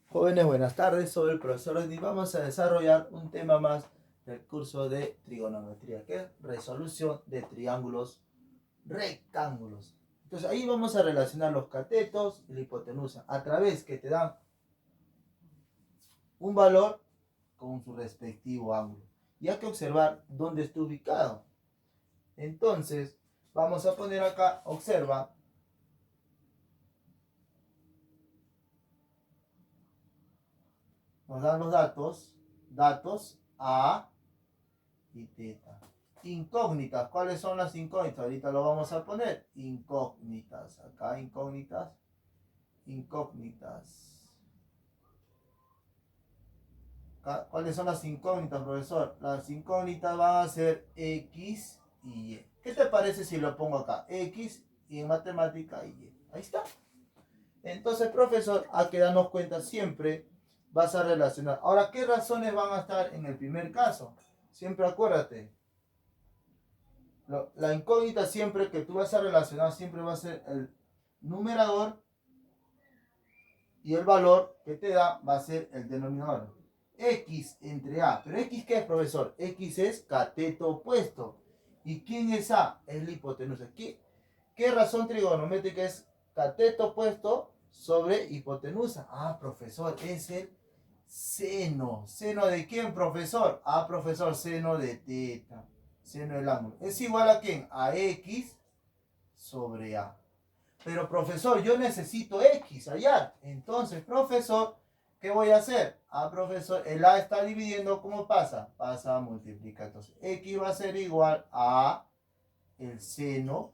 Jóvenes, buenas tardes. Soy el profesor Eddy. Vamos a desarrollar un tema más del curso de trigonometría, que es resolución de triángulos rectángulos. Entonces ahí vamos a relacionar los catetos y la hipotenusa a través que te dan un valor con su respectivo ángulo. Y hay que observar dónde está ubicado. Entonces vamos a poner acá, observa, nos dan los datos A y teta. Incógnitas, ¿cuáles son las incógnitas? Ahorita lo vamos a poner. Incógnitas, acá incógnitas. ¿Cuáles son las incógnitas, profesor? Las incógnitas van a ser X y Y. ¿Qué te parece si lo pongo acá? X y en matemática Y. Ahí está. Entonces, profesor, hay que darnos cuenta siempre, vas a relacionar. Ahora, ¿qué razones van a estar en el primer caso? Siempre acuérdate, la incógnita siempre que tú vas a relacionar siempre va a ser el numerador y el valor que te da va a ser el denominador. X entre A. ¿Pero X qué es, profesor? X es cateto opuesto. ¿Y quién es A? Es la hipotenusa. ¿Qué razón trigonométrica es cateto opuesto sobre hipotenusa? Ah, profesor, es el seno. ¿Seno de quién, profesor? Ah, profesor, seno de teta. Seno del ángulo. ¿Es igual a quién? A X sobre A. Pero profesor, yo necesito X allá. Entonces, profesor, ¿qué voy a hacer? Ah, profesor, el A está dividiendo, ¿cómo pasa? Pasa a multiplicar. Entonces, X va a ser igual a el seno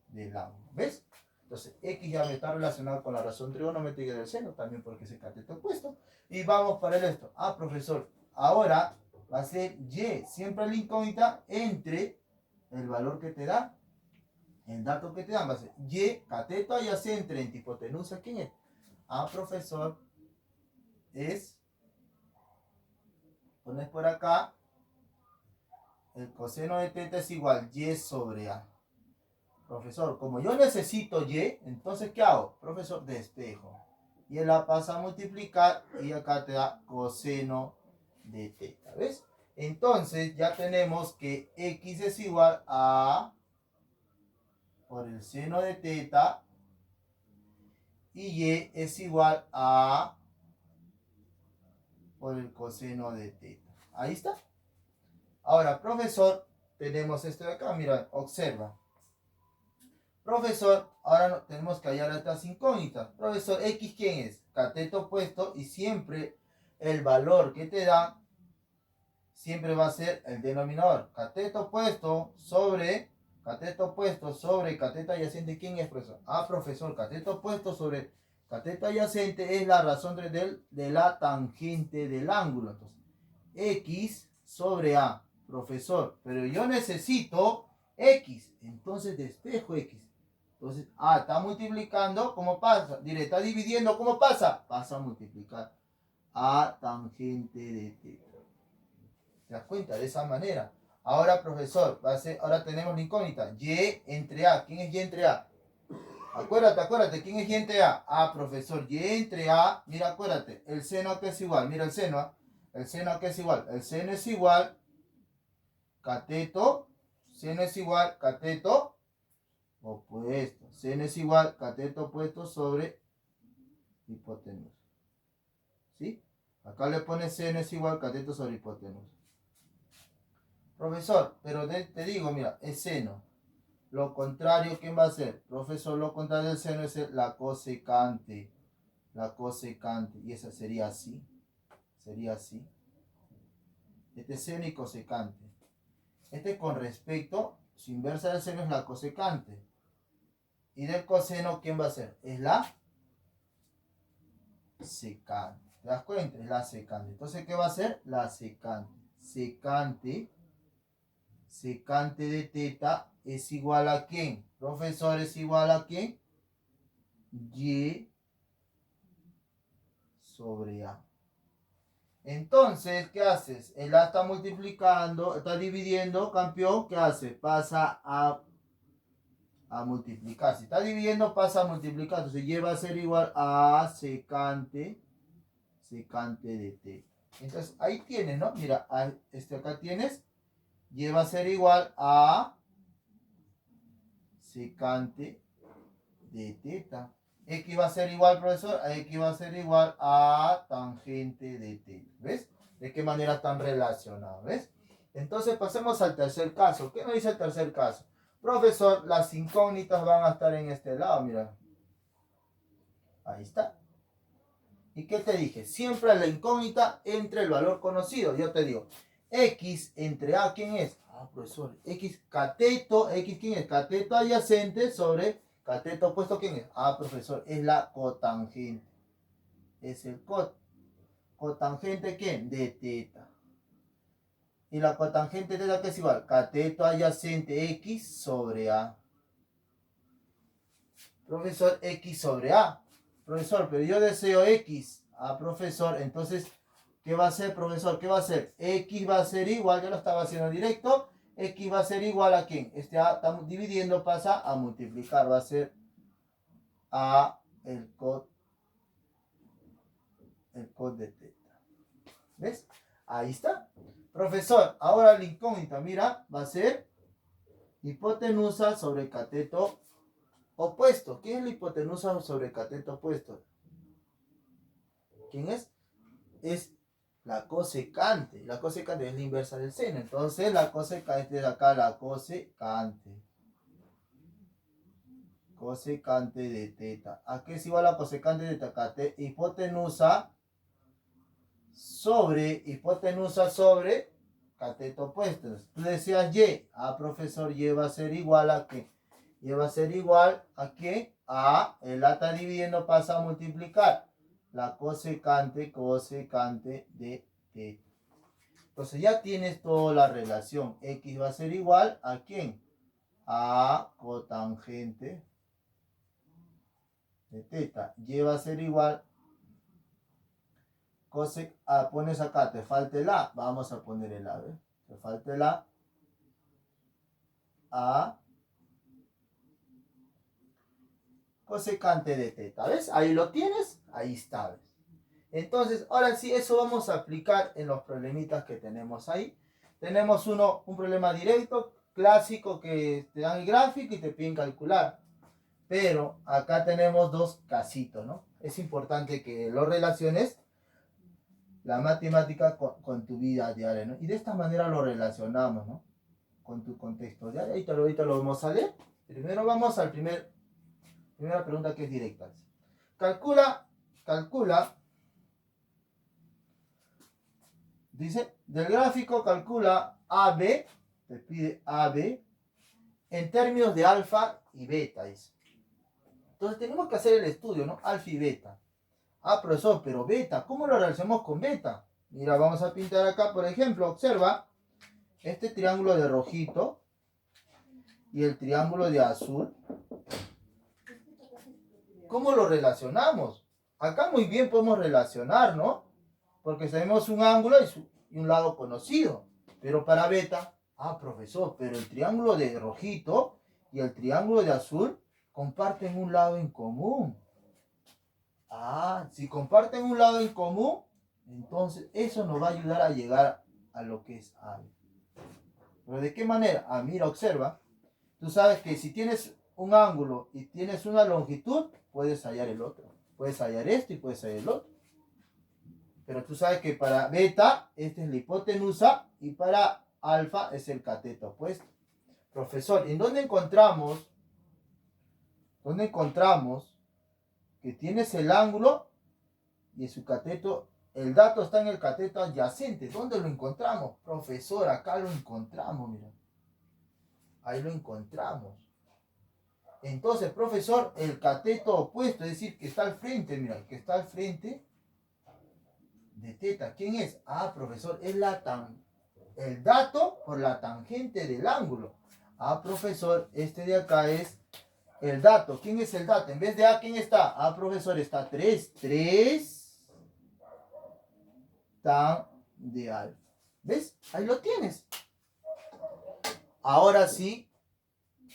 del ángulo. ¿Ves? Entonces, X ya me está relacionado con la razón trigonométrica del seno, también porque es el cateto opuesto. Y vamos para el esto. Ah, profesor, ahora va a ser Y, siempre la incógnita entre el valor que te da, el dato que te dan, va a ser Y, cateto adyacente entre hipotenusa. ¿Quién es? Ah, profesor, es, pones por acá, el coseno de teta es igual Y sobre A. Profesor, como yo necesito Y, entonces ¿qué hago? Profesor, despejo. Y él la pasa a multiplicar y acá te da coseno de teta. ¿Ves? Entonces ya tenemos que X es igual a por el seno de teta y Y es igual a por el coseno de teta. Ahí está. Ahora, profesor, tenemos esto de acá. Mira, observa. Profesor, ahora tenemos que hallar estas incógnitas. Profesor, X, ¿quién es? Cateto opuesto y siempre el valor que te da siempre va a ser el denominador. Cateto opuesto sobre cateto adyacente. ¿Quién es, profesor? Ah, profesor, cateto opuesto sobre cateto adyacente es la razón de la tangente del ángulo. Entonces, X sobre A. Profesor, pero yo necesito X. Entonces despejo X. Entonces, A está multiplicando, ¿cómo pasa? Diré, está dividiendo, ¿cómo pasa? Pasa a multiplicar A tangente de teta. ¿Te das cuenta? De esa manera. Ahora, profesor, ahora tenemos la incógnita. Y entre A. ¿Quién es Y entre A? Acuérdate, ¿quién es Y entre A? Ah, profesor, Y entre A. Mira, acuérdate, el seno aquí es igual. Mira el seno, ¿ah? El seno aquí es igual. El seno es igual cateto. Seno es igual cateto opuesto. Seno es igual cateto opuesto sobre hipotenusa. ¿Sí? Acá le pone seno es igual cateto sobre hipotenusa. Profesor, pero te digo, mira, es seno. Lo contrario, ¿quién va a ser? Profesor, lo contrario del seno es la cosecante. La cosecante. Y esa sería así. Sería así. Este es seno y cosecante. Este con respecto, su inversa del seno es la cosecante. Y del coseno, ¿quién va a ser? Es la secante. ¿Te das cuenta? Es la secante. Entonces, ¿qué va a ser? La secante. Secante de teta es igual a ¿quién? Profesor, es igual a ¿quién? Y sobre A. Entonces, ¿qué haces? El A está multiplicando, está dividiendo, campeón, ¿qué hace? Pasa a multiplicar. Si está dividiendo, pasa a multiplicar. Entonces, Y va a ser igual a secante secante de teta. Entonces, ahí tienes, ¿no? Mira, acá tienes, y va a ser igual a secante de teta. X va a ser igual, profesor, a X va a ser igual a tangente de teta. ¿Ves? ¿De qué manera están relacionados? ¿Ves? Entonces pasemos al tercer caso. ¿Qué nos dice el tercer caso? Profesor, las incógnitas van a estar en este lado, mira. Ahí está. ¿Y qué te dije? Siempre la incógnita entre el valor conocido. Yo te digo, X entre A, ¿quién es? Ah, profesor, X cateto, X, ¿quién es? Cateto adyacente sobre cateto opuesto, ¿quién es? Ah, profesor, es la cotangente. Es el cotangente, ¿quién? De teta. Y la cotangente de teta, ¿qué es igual? Cateto adyacente X sobre A. Profesor, X sobre A. Profesor, pero yo deseo X. Ah, profesor, entonces, ¿qué va a ser, profesor? ¿Qué va a ser? X va a ser igual, yo lo estaba haciendo directo. X va a ser igual a ¿quién? A estamos dividiendo, pasa a multiplicar. Va a ser a el cot de teta. ¿Ves? Ahí está. Profesor, ahora la incógnita, mira, va a ser hipotenusa sobre cateto opuesto. ¿Quién es la hipotenusa sobre cateto opuesto? ¿Quién es? Es la cosecante. La cosecante es la inversa del seno. Entonces la cosecante es acá, la cosecante. Cosecante de teta. ¿A qué es igual la cosecante de teta? Hipotenusa sobre cateto opuesto. Tú decías Y. Ah, profesor, Y va a ser igual a ¿qué? Y va a ser igual a ¿qué? A, el A está dividiendo, pasa a multiplicar. La cosecante de teta. Entonces ya tienes toda la relación. X va a ser igual a ¿quién? A cotangente de teta. Y va a ser igual. Pones acá, te falta el A. Vamos a poner el A, ¿ves? Te falta el A. A cosecante de teta. ¿Ves? Ahí lo tienes. Ahí está, ¿ves? Entonces, ahora sí, eso vamos a aplicar en los problemitas que tenemos ahí. Tenemos un problema directo, clásico, que te dan el gráfico y te piden calcular. Pero acá tenemos dos casitos, ¿no? Es importante que lo relaciones, la matemática, con tu vida diaria, ¿no? Y de esta manera lo relacionamos, ¿no? Con tu contexto diario. Ahorita lo vamos a leer. Primero vamos al primera pregunta, que es directa. Calcula, dice, del gráfico calcula AB, te pide AB, en términos de alfa y beta, dice. Entonces tenemos que hacer el estudio, ¿no? Alfa y beta. Ah, profesor, pero beta, ¿cómo lo relacionamos con beta? Mira, vamos a pintar acá, por ejemplo, observa este triángulo de rojito y el triángulo de azul. ¿Cómo lo relacionamos? Acá muy bien podemos relacionar, ¿no? Porque sabemos un ángulo y un lado conocido. Pero para beta, ah, profesor, pero el triángulo de rojito y el triángulo de azul comparten un lado en común. Ah, si comparten un lado en común, entonces eso nos va a ayudar a llegar a lo que es A. ¿Pero de qué manera? Ah, mira, observa. Tú sabes que si tienes un ángulo y tienes una longitud, puedes hallar el otro. Puedes hallar esto y puedes hallar el otro. Pero tú sabes que para beta, esta es la hipotenusa y para alfa es el cateto opuesto. Profesor, ¿en dónde encontramos que tienes el ángulo y su cateto? El dato está en el cateto adyacente. ¿Dónde lo encontramos? Profesor, acá lo encontramos, mira. Ahí lo encontramos. Entonces, profesor, el cateto opuesto, es decir, que está al frente, mira, que está al frente de teta. ¿Quién es? Ah, profesor, es el dato por la tangente del ángulo. Ah, profesor, este de acá es el dato. ¿Quién es el dato? En vez de A, ¿quién está? Ah, profesor, está 3. 3 tan de alfa. ¿Ves? Ahí lo tienes. Ahora sí,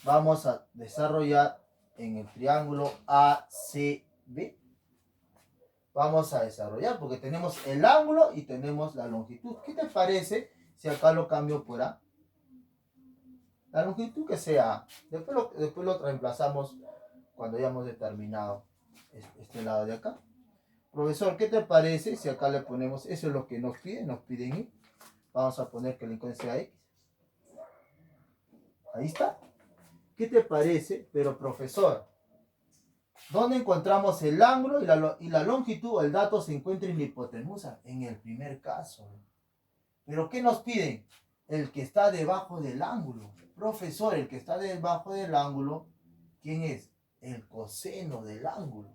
vamos a desarrollar en el triángulo ACB. vamos a desarrollar, porque tenemos el ángulo y tenemos la longitud. ¿Qué te parece si acá lo cambio por A? La longitud que sea A. Después lo reemplazamos cuando hayamos determinado este lado de acá. Profesor, ¿qué te parece si acá le ponemos, eso es lo que nos piden Y? Vamos a poner que el incógnito sea X. Ahí está. ¿Qué te parece? Pero profesor, ¿dónde encontramos el ángulo y la longitud? El dato se encuentra en la hipotenusa, en el primer caso. ¿Pero qué nos piden? El que está debajo del ángulo. Profesor, el que está debajo del ángulo, ¿quién es? El coseno del ángulo.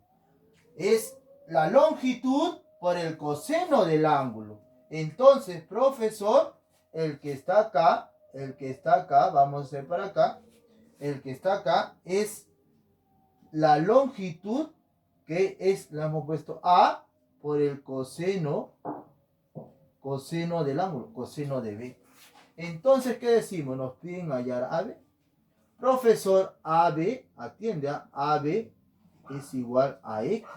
Es la longitud por el coseno del ángulo. Entonces, profesor, el que está acá, vamos a hacer para acá, el que está acá es la longitud, que es, le hemos puesto A por el coseno del ángulo, coseno de B. Entonces, ¿qué decimos? Nos piden hallar AB. Profesor, AB, atiende a AB es igual a X.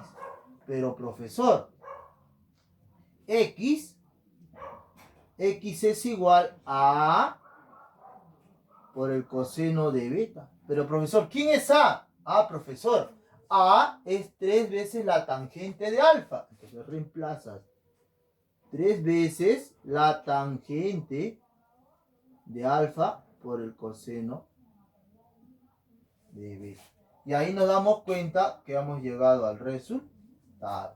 Pero profesor, X es igual a por el coseno de beta. Pero profesor, ¿quién es A? Profesor, A es 3 veces la tangente de alfa. Entonces reemplazas 3 veces la tangente de alfa por el coseno de beta. Y ahí nos damos cuenta que hemos llegado al resultado.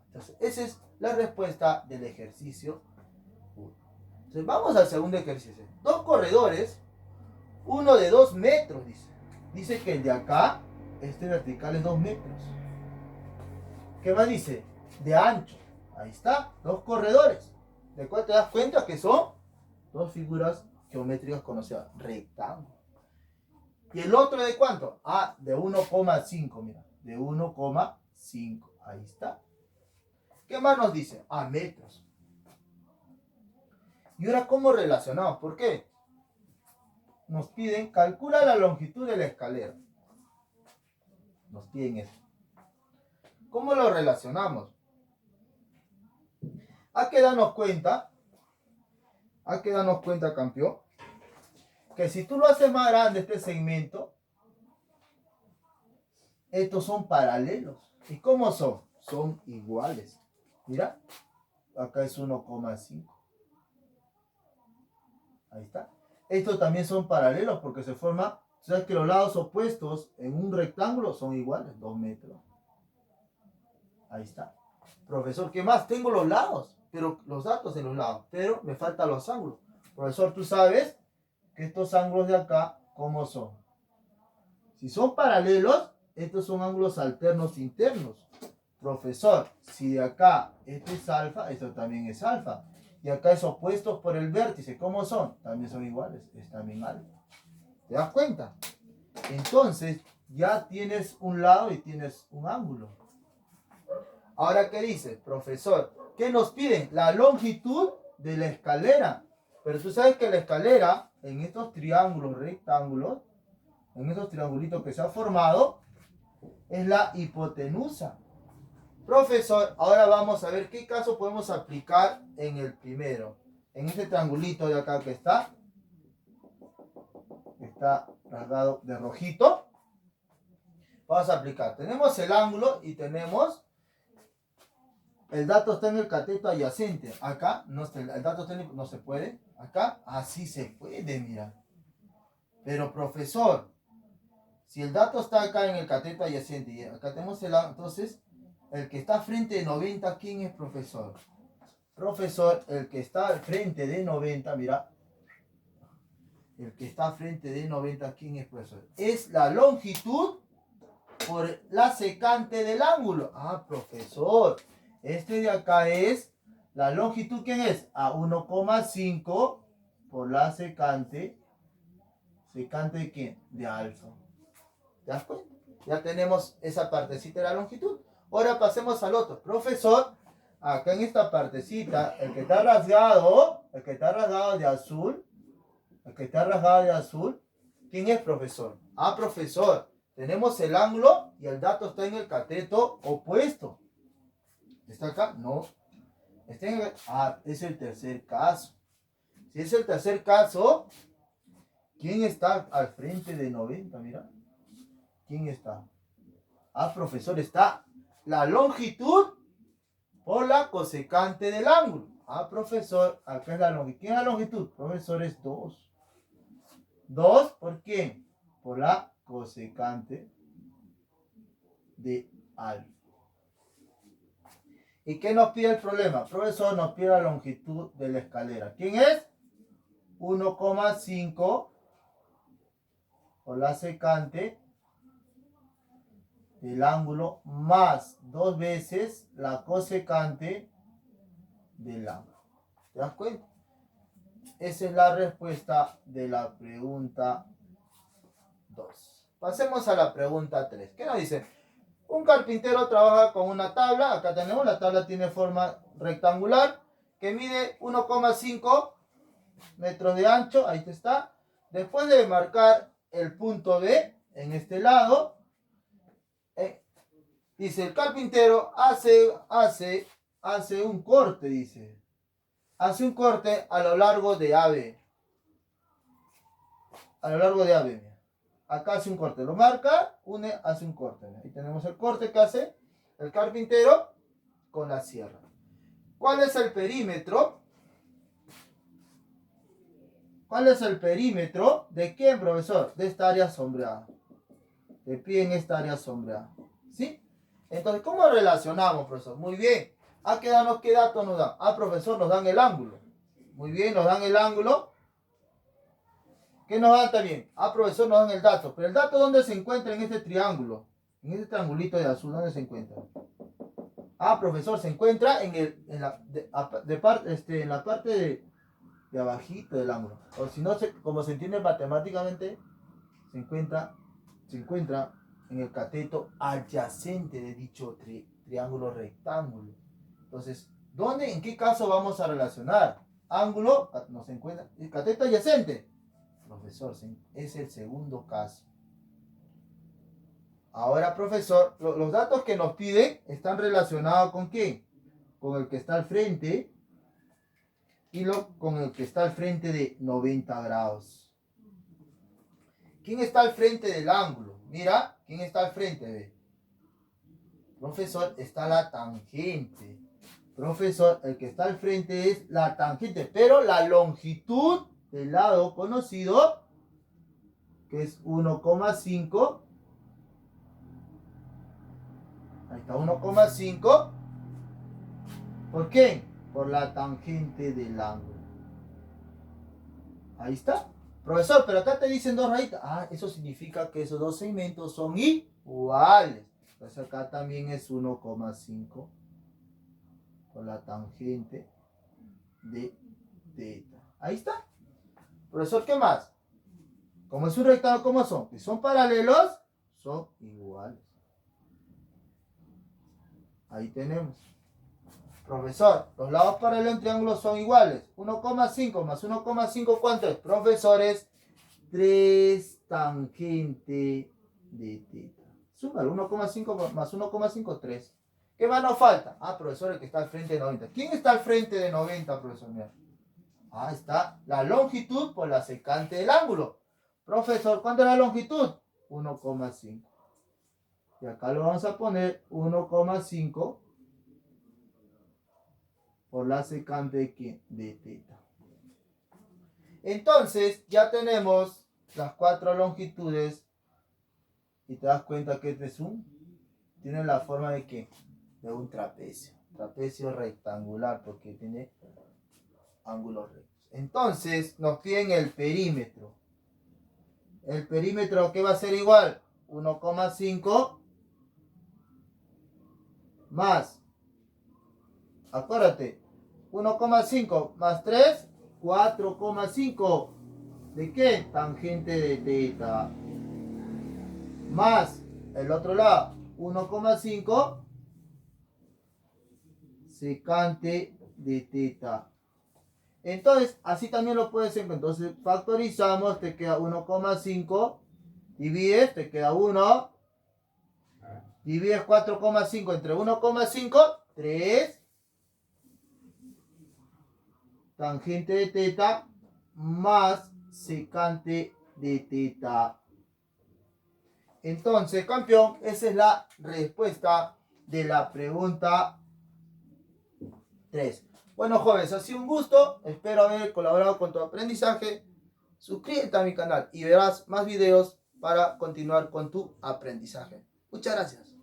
Entonces, esa es la respuesta del ejercicio 1. Entonces, vamos al segundo ejercicio. Dos corredores, uno de 2 metros, dice. Dice que el de acá, este vertical es 2 metros. ¿Qué más dice? De ancho. Ahí está, 2 corredores. ¿De cuál te das cuenta que son? 2 figuras geométricas conocidas, rectángulo. ¿Y el otro de cuánto? De 1,5, mira, de 1,5. Ahí está. ¿Qué más nos dice? Metros. Y ahora, ¿cómo relacionamos? ¿Por qué? Nos piden, calcula la longitud de la escalera. Nos piden eso. ¿Cómo lo relacionamos? Hay que darnos cuenta, campeón, que si tú lo haces más grande este segmento, estos son paralelos. ¿Y cómo son? Son iguales. Mira, acá es 1,5. Ahí está. Estos también son paralelos porque se forma, ¿sabes que los lados opuestos en un rectángulo son iguales? 2 metros. Ahí está. Profesor, ¿qué más? Tengo los lados, pero los datos en los lados, pero me faltan los ángulos. Profesor, tú sabes que estos ángulos de acá, ¿cómo son? Si son paralelos, estos son ángulos alternos internos. Profesor, si de acá este es alfa, esto también es alfa. Y acá es opuestos por el vértice. ¿Cómo son? También son iguales. Es también alfa. ¿Te das cuenta? Entonces, ya tienes un lado y tienes un ángulo. Ahora, ¿qué dice? Profesor, ¿qué nos piden? La longitud de la escalera. Pero tú sabes que la escalera, en estos triángulos rectángulos, en estos triangulitos que se han formado, es la hipotenusa. Profesor, ahora vamos a ver qué caso podemos aplicar en el primero. En este triangulito de acá que está rasgado de rojito. Vamos a aplicar. Tenemos el ángulo y tenemos... El dato está en el cateto adyacente. Acá no está, el dato técnico no se puede. Acá así se puede, mira. Pero profesor, si el dato está acá en el cateto adyacente y acá tenemos el ángulo, entonces... El que está frente de 90, ¿quién es profesor? Profesor, el que está al frente de 90, mira. El que está frente de 90, ¿quién es profesor? Es la longitud por la secante del ángulo. Profesor, este de acá es la longitud, ¿quién es? 1,5 por la secante. ¿Secante de quién? De alfa. ¿Te das cuenta? Ya tenemos esa partecita de la longitud. Ahora pasemos al otro. Profesor, acá en esta partecita, el que está rasgado de azul, ¿quién es profesor? Profesor, tenemos el ángulo y el dato está en el cateto opuesto. ¿Está acá? No. Es el tercer caso. Si es el tercer caso, ¿quién está al frente de 90? Mira. ¿Quién está? Profesor, está la longitud por la cosecante del ángulo. Profesor, acá es la longitud. ¿Quién es la longitud? Profesor, es 2. 2, ¿por qué? Por la cosecante de alfa. ¿Y qué nos pide el problema? Profesor, nos pide la longitud de la escalera. ¿Quién es? 1,5 por la secante del ángulo más 2 veces la cosecante del ángulo. ¿Te das cuenta? Esa es la respuesta de la pregunta 2. Pasemos a la pregunta 3. ¿Qué nos dice? Un carpintero trabaja con una tabla. Acá tenemos, la tabla tiene forma rectangular que mide 1,5 metros de ancho. Ahí está. Después de marcar el punto B en este lado, dice el carpintero hace un corte, dice. Hace un corte a lo largo de AB. A lo largo de AB, mira. Acá hace un corte, lo marca, hace un corte. Ahí tenemos el corte que hace el carpintero con la sierra. ¿Cuál es el perímetro? ¿Cuál es el perímetro de quién, profesor? De esta área sombreada. De pie en esta área sombreada. ¿Sí? Entonces, ¿cómo relacionamos, profesor? Muy bien. ¿Qué datos nos dan? Profesor, nos dan el ángulo. Muy bien, nos dan el ángulo. ¿Qué nos dan también? Profesor, nos dan el dato. Pero el dato, ¿dónde se encuentra en este triángulo? En este triangulito de azul, ¿dónde se encuentra? Profesor, se encuentra en la parte de abajito del ángulo. O si no, como se entiende matemáticamente, se encuentra en el cateto adyacente de dicho triángulo rectángulo. Entonces, ¿en qué caso vamos a relacionar? Ángulo, nos encuentra el cateto adyacente. Profesor, es el segundo caso. Ahora, profesor, los datos que nos piden están relacionados ¿con qué? Con el que está al frente y con el que está al frente de 90 grados. ¿Quién está al frente del ángulo? Mira, ¿quién está al frente? Ve. Profesor, está la tangente. Profesor, el que está al frente es la tangente, pero la longitud del lado conocido, que es 1,5. Ahí está, 1,5. ¿Por qué? Por la tangente del ángulo. Ahí está. Profesor, pero acá te dicen 2 rayitas. Eso significa que esos dos segmentos son iguales. Entonces acá también es 1,5 por la tangente de θ. Ahí está. Profesor, ¿qué más? Como es un rectángulo, ¿cómo son? Si son paralelos, son iguales. Ahí tenemos. Profesor, los lados paralelos en triángulo son iguales. 1,5 más 1,5, ¿cuánto es? Profesores, 3 tangente de θ. Súmalo, 1,5 más 1,5, 3. ¿Qué más nos falta? Profesor, el que está al frente de 90. ¿Quién está al frente de 90, profesor? Mira. Está la longitud por la secante del ángulo. Profesor, ¿cuánto es la longitud? 1,5. Y acá lo vamos a poner 1,5 por la secante de θ. Entonces, ya tenemos las 4 longitudes. Y te das cuenta que tiene la forma de ¿qué? De un trapecio. Trapecio rectangular, porque tiene ángulos rectos. Entonces, nos piden el perímetro. El perímetro, ¿qué va a ser igual? 1,5 más, acuérdate, 1,5 más 3, 4,5. ¿De qué? Tangente de θ. Más el otro lado, 1,5 secante de θ. Entonces, así también lo puedes encontrar. Entonces, factorizamos, te queda 1,5, divides, te queda 1, divides 4,5 entre 1,5, 3 tangente de teta más secante de teta. Entonces, campeón, esa es la respuesta de la pregunta 3. Bueno, jóvenes, ha sido un gusto. Espero haber colaborado con tu aprendizaje. Suscríbete a mi canal y verás más videos para continuar con tu aprendizaje. Muchas gracias.